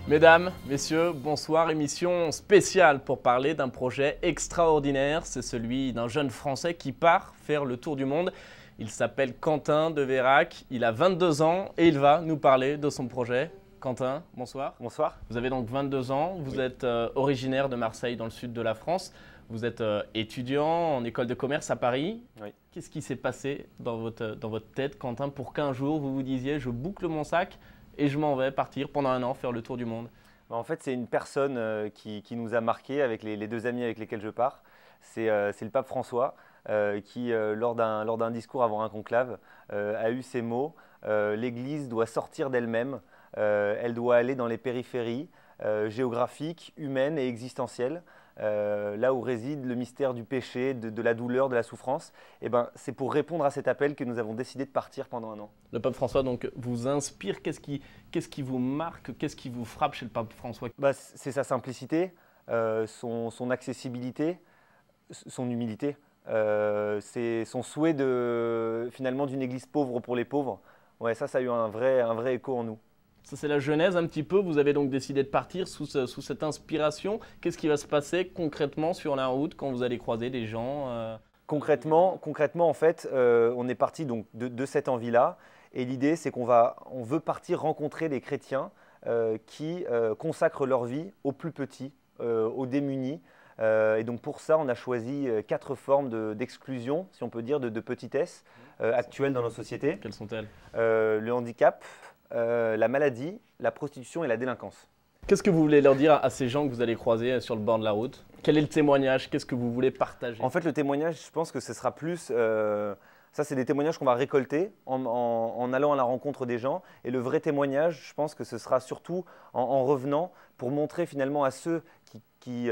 Mesdames, messieurs, bonsoir. Émission spéciale pour parler d'un projet extraordinaire. C'est celui d'un jeune Français qui part faire le tour du monde. Il s'appelle Quentin de Vérac. Il a 22 ans et il va nous parler de son projet. Quentin, bonsoir. Bonsoir. Vous avez donc 22 ans. Vous êtes originaire de Marseille dans le sud de la France. Vous êtes étudiant en école de commerce à Paris. Oui. Qu'est-ce qui s'est passé dans votre tête, Quentin, pour qu'un jour vous vous disiez « je boucle mon sac » et je m'en vais partir pendant un an faire le tour du monde? En fait, c'est une personne qui nous a marqué avec les deux amis avec lesquels je pars. C'est le pape François qui, lors d'un discours avant un conclave, a eu ces mots « L'Église doit sortir d'elle-même, elle doit aller dans les périphéries géographiques, humaines et existentielles. Là où réside le mystère du péché, de la douleur, de la souffrance. » Et ben, c'est pour répondre à cet appel que nous avons décidé de partir pendant un an. Le pape François donc, vous inspire. Qu'est-ce qui vous marque? Qu'est-ce qui vous frappe chez le pape François? C'est sa simplicité, son accessibilité, son humilité. C'est son souhait finalement d'une église pauvre pour les pauvres. Ouais, ça a eu un vrai écho en nous. Ça, c'est la genèse un petit peu. Vous avez donc décidé de partir sous cette inspiration. Qu'est-ce qui va se passer concrètement sur la route quand vous allez croiser des gens Concrètement, en fait, on est parti donc de cette envie-là. Et l'idée, c'est on veut partir rencontrer des chrétiens qui consacrent leur vie aux plus petits, aux démunis. Et donc pour ça, on a choisi 4 formes d'exclusion, si on peut dire, de petitesse actuelles dans nos sociétés. Quelles sont-elles? Le handicap, la maladie, la prostitution et la délinquance. Qu'est-ce que vous voulez leur dire à ces gens que vous allez croiser sur le bord de la route? Quel est le témoignage? Qu'est-ce que vous voulez partager? En fait, le témoignage, je pense que ce sera plus… ça, c'est des témoignages qu'on va récolter en allant à la rencontre des gens. Et le vrai témoignage, je pense que ce sera surtout en revenant pour montrer finalement à ceux qui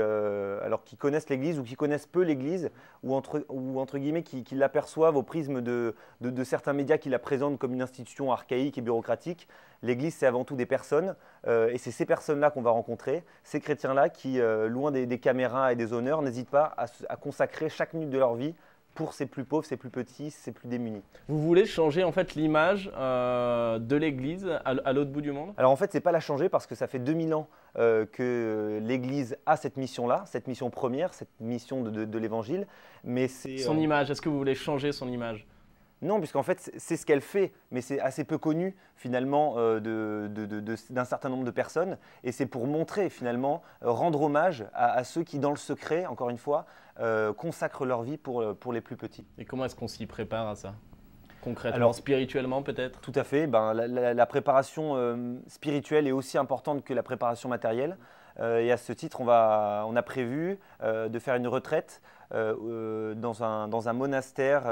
connaissent l'Église ou qui connaissent peu l'Église ou entre guillemets qui l'aperçoivent au prisme de certains médias qui la présentent comme une institution archaïque et bureaucratique. L'Église, c'est avant tout des personnes et c'est ces personnes-là qu'on va rencontrer, ces chrétiens-là qui, loin des caméras et des honneurs, n'hésitent pas à consacrer chaque minute de leur vie pour ces plus pauvres, ces plus petits, ces plus démunis. Vous voulez changer en fait l'image de l'Église à l'autre bout du monde? Alors en fait, c'est pas la changer parce que ça fait 2000 ans que l'Église a cette mission-là, cette mission première, cette mission de l'Évangile. Mais c'est son image. Est-ce que vous voulez changer son image? Non, puisqu'en fait, c'est ce qu'elle fait, mais c'est assez peu connu finalement d'un certain nombre de personnes. Et c'est pour montrer finalement, rendre hommage à ceux qui, dans le secret, encore une fois, consacrent leur vie pour les plus petits. Et comment est-ce qu'on s'y prépare à ça? Concrètement, alors, spirituellement peut-être? Tout à fait. La préparation spirituelle est aussi importante que la préparation matérielle. Et à ce titre, on a prévu de faire une retraite dans un monastère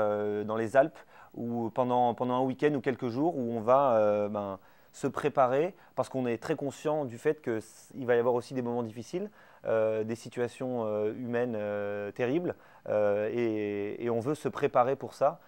dans les Alpes où, pendant un week-end ou quelques jours où on va se préparer parce qu'on est très conscient du fait qu'il va y avoir aussi des moments difficiles, des situations humaines terribles et on veut se préparer pour ça.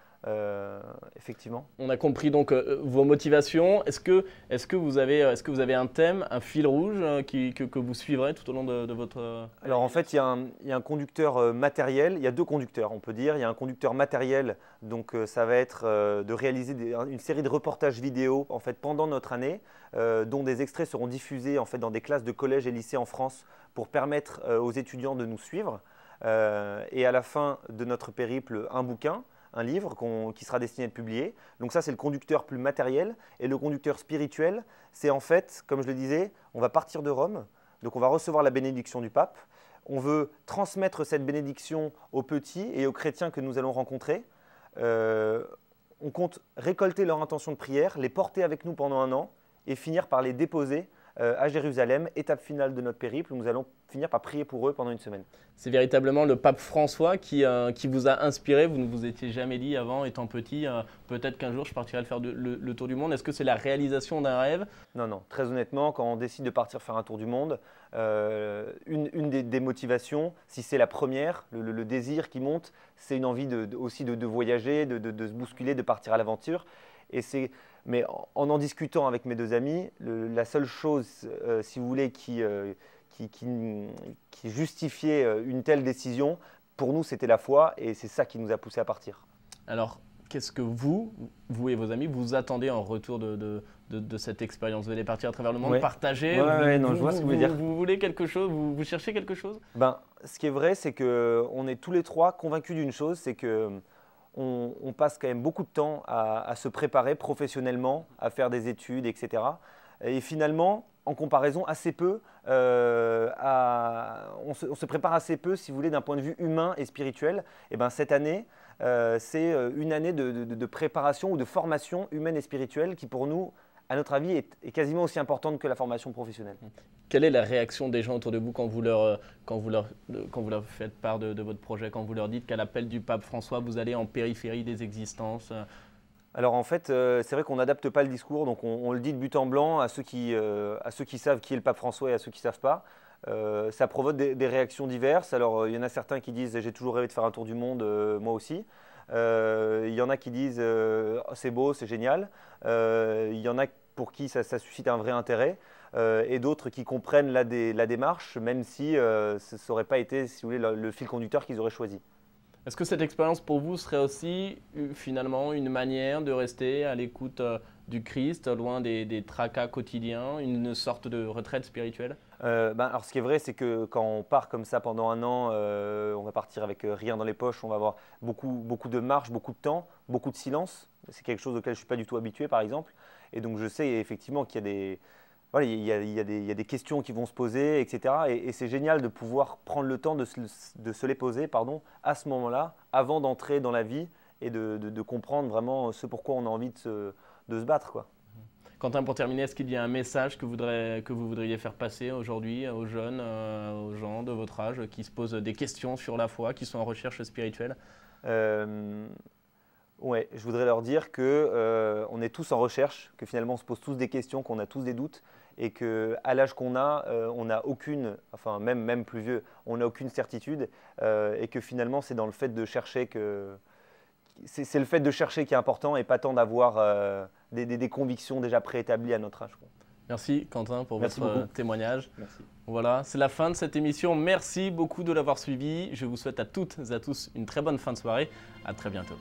Effectivement. On a compris donc vos motivations. Est-ce que vous avez un thème, un fil rouge que vous suivrez tout au long de votre… Alors en fait, il y a un conducteur matériel, il y a 2 conducteurs on peut dire. Il y a un conducteur matériel, donc ça va être de réaliser une série de reportages vidéo en fait, pendant notre année, dont des extraits seront diffusés en fait, dans des classes de collège et lycée en France pour permettre aux étudiants de nous suivre. Et à la fin de notre périple, un bouquin, un livre qui sera destiné à être publié. Donc ça, c'est le conducteur plus matériel. Et le conducteur spirituel, c'est en fait, comme je le disais, on va partir de Rome. Donc on va recevoir la bénédiction du pape. On veut transmettre cette bénédiction aux petits et aux chrétiens que nous allons rencontrer. On compte récolter leur intention de prière, les porter avec nous pendant un an et finir par les déposer à Jérusalem, étape finale de notre périple, où nous allons finir par prier pour eux pendant une semaine. C'est véritablement le pape François qui vous a inspiré. Vous ne vous étiez jamais dit avant, étant petit, peut-être qu'un jour je partirai faire le tour du monde. Est-ce que c'est la réalisation d'un rêve? Non, non. Très honnêtement, quand on décide de partir faire un tour du monde, une des motivations, si c'est la première, le désir qui monte, c'est une envie aussi de voyager, de se bousculer, de partir à l'aventure. Mais en discutant avec mes 2 amis, la seule chose, si vous voulez, qui justifiait une telle décision, pour nous, c'était la foi et c'est ça qui nous a poussé à partir. Alors, qu'est-ce que vous et vos amis, vous attendez en retour de cette expérience? Vous allez partir à travers le monde, Ouais. partager. Non, je vois ce que vous voulez dire. Vous voulez quelque chose? Vous cherchez quelque chose? Ce qui est vrai, c'est qu'on est tous les trois convaincus d'une chose, c'est qu'on passe quand même beaucoup de temps à se préparer professionnellement, à faire des études, etc. Et finalement, en comparaison, assez peu, on se prépare assez peu, si vous voulez, d'un point de vue humain et spirituel. Et cette année, c'est une année de préparation ou de formation humaine et spirituelle qui, pour nous, à notre avis, est quasiment aussi importante que la formation professionnelle. Quelle est la réaction des gens autour de vous quand vous leur faites part de votre projet, quand vous leur dites qu'à l'appel du pape François, vous allez en périphérie des existences? Alors en fait, c'est vrai qu'on n'adapte pas le discours, donc on le dit de but en blanc à ceux qui savent qui est le pape François et à ceux qui ne savent pas. Ça provoque des réactions diverses. Alors il y en a certains qui disent « j'ai toujours rêvé de faire un tour du monde, moi aussi ». Il y en a qui disent c'est beau, c'est génial. Il y en a pour qui ça suscite un vrai intérêt. Et d'autres qui comprennent la démarche, même si ce n'aurait pas été, si vous voulez, le fil conducteur qu'ils auraient choisi. Est-ce que cette expérience pour vous serait aussi finalement une manière de rester à l'écoute du Christ, loin des tracas quotidiens, une sorte de retraite spirituelle? Alors ce qui est vrai, c'est que quand on part comme ça pendant un an, on va partir avec rien dans les poches, on va avoir beaucoup de marche, beaucoup de temps, beaucoup de silence. C'est quelque chose auquel je ne suis pas du tout habitué par exemple. Et donc je sais effectivement qu'il y a des… Voilà, il y a des questions qui vont se poser, etc. Et c'est génial de pouvoir prendre le temps de se les poser à ce moment-là, avant d'entrer dans la vie et de comprendre vraiment ce pourquoi on a envie de se battre, quoi. Quentin, pour terminer, est-ce qu'il y a un message que vous voudriez faire passer aujourd'hui aux jeunes, aux gens de votre âge qui se posent des questions sur la foi, qui sont en recherche spirituelle? Ouais, je voudrais leur dire qu'on est tous en recherche, que finalement on se pose tous des questions, qu'on a tous des doutes et qu'à l'âge qu'on a, on n'a aucune, enfin même plus vieux, on n'a aucune certitude et que finalement c'est dans le fait de chercher c'est le fait de chercher qui est important et pas tant d'avoir des convictions déjà préétablies à notre âge, quoi. Merci Quentin pour Merci votre beaucoup. témoignage. Merci. Voilà, c'est la fin de cette émission. Merci beaucoup de l'avoir suivi. Je vous souhaite à toutes et à tous une très bonne fin de soirée. À très bientôt.